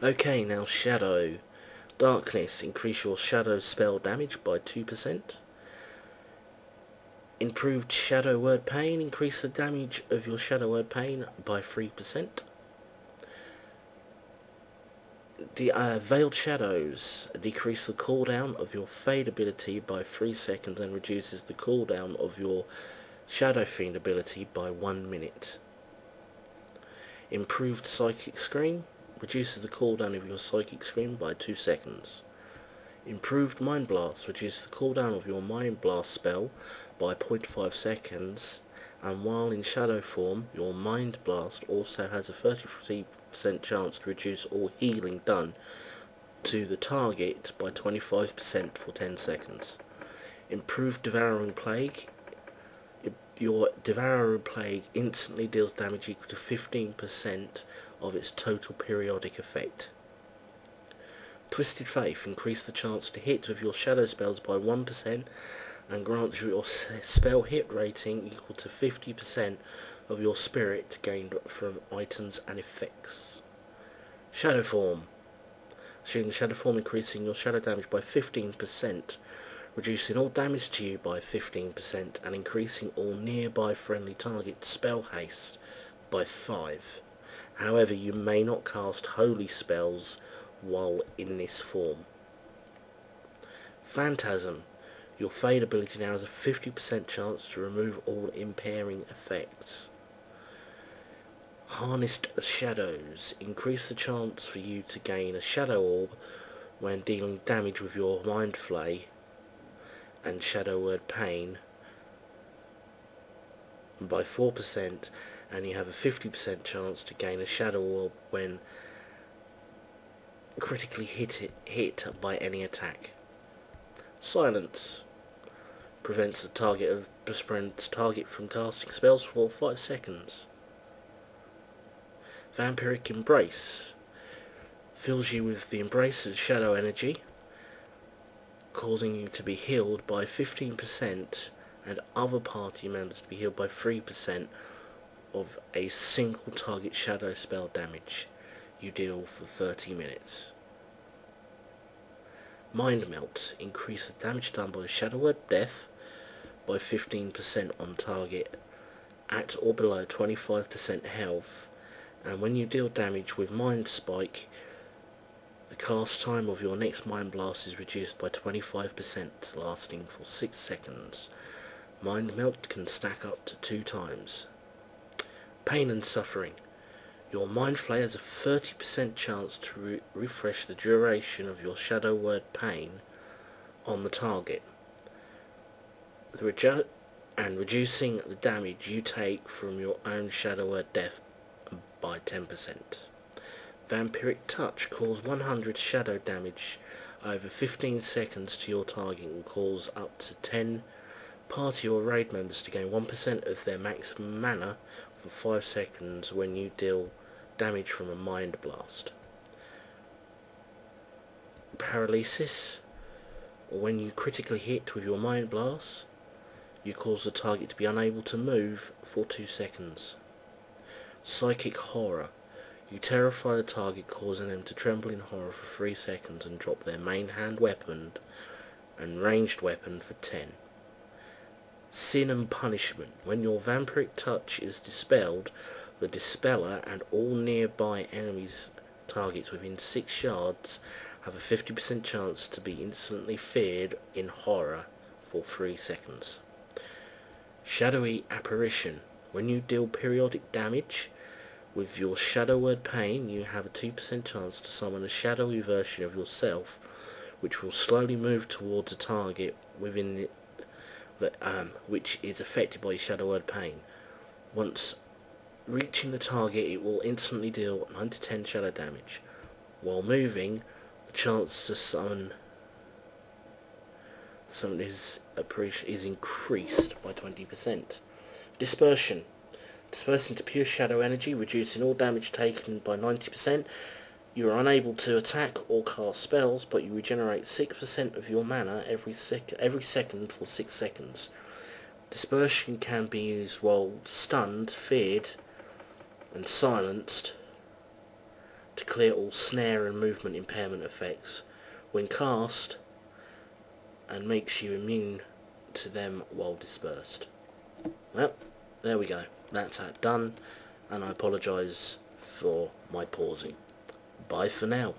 Okay, now Shadow. Darkness, increase your Shadow spell damage by 2%. Improved Shadow Word Pain, increase the damage of your Shadow Word Pain by 3%. Veiled Shadows, decrease the cooldown of your Fade ability by 3 seconds and reduces the cooldown of your Shadow Fiend ability by 1 minute. Improved Psychic Scream, reduces the cooldown of your Psychic Scream by 2 seconds. Improved Mind Blast, reduces the cooldown of your Mind Blast spell by 0.5 seconds, and while in shadow form, your Mind Blast also has a 33% chance to reduce all healing done to the target by 25% for 10 seconds. Improved Devouring Plague, your Devouring Plague instantly deals damage equal to 15% of its total periodic effect. Twisted Faith, increase the chance to hit with your shadow spells by 1% and grants your spell hit rating equal to 50% of your spirit gained from items and effects. Shadow Form, assuming the Shadow Form, increasing your shadow damage by 15%, reducing all damage to you by 15% and increasing all nearby friendly target spell haste by 5. However, you may not cast holy spells while in this form. Phantasm, your Fade ability now has a 50% chance to remove all impairing effects. Harnessed Shadows, increase the chance for you to gain a Shadow Orb when dealing damage with your Mind Flay and Shadow Word Pain by 4%, and you have a 50% chance to gain a Shadow Orb when critically hit by any attack. Silence, prevents the target from casting spells for 5 seconds. Vampiric Embrace, fills you with the embrace of shadow energy, causing you to be healed by 15% and other party members to be healed by 3% of a single target shadow spell damage you deal for 30 minutes. Mind Melt, increase the damage done by Shadow Word Death by 15% on target at or below 25% health, and when you deal damage with Mind Spike, the cast time of your next Mind Blast is reduced by 25%, lasting for 6 seconds. Mind Melt can stack up to 2 times. Pain and Suffering, your Mind Flay has a 30% chance to refresh the duration of your Shadow Word Pain on the target, and reducing the damage you take from your own Shadow Word Death by 10%. Vampiric Touch, cause 100 shadow damage over 15 seconds to your target and cause up to 10 party or raid members to gain 1% of their maximum mana for 5 seconds when you deal damage from a Mind Blast. Paralysis, when you critically hit with your Mind Blast, you cause the target to be unable to move for 2 seconds. Psychic Horror, you terrify the target, causing them to tremble in horror for 3 seconds and drop their main hand weapon and ranged weapon for 10. Sin and Punishment, when your Vampiric Touch is dispelled, the Dispeller and all nearby enemies targets within 6 yards have a 50% chance to be instantly feared in horror for 3 seconds. Shadowy Apparition, when you deal periodic damage with your Shadow Word Pain, you have a 2% chance to summon a shadowy version of yourself, which will slowly move towards a target within which is affected by Shadow Word Pain. Once reaching the target, it will instantly deal 9 to 10 shadow damage. While moving, the chance to summon is increased by 20%. Dispersion. Dispersing to pure shadow energy, reducing all damage taken by 90%. You are unable to attack or cast spells, but you regenerate 6% of your mana every second for 6 seconds. Dispersion can be used while stunned, feared, and silenced to clear all snare and movement impairment effects when cast, and makes you immune to them while dispersed. Well, there we go. That's that done, and I apologise for my pausing. Bye for now.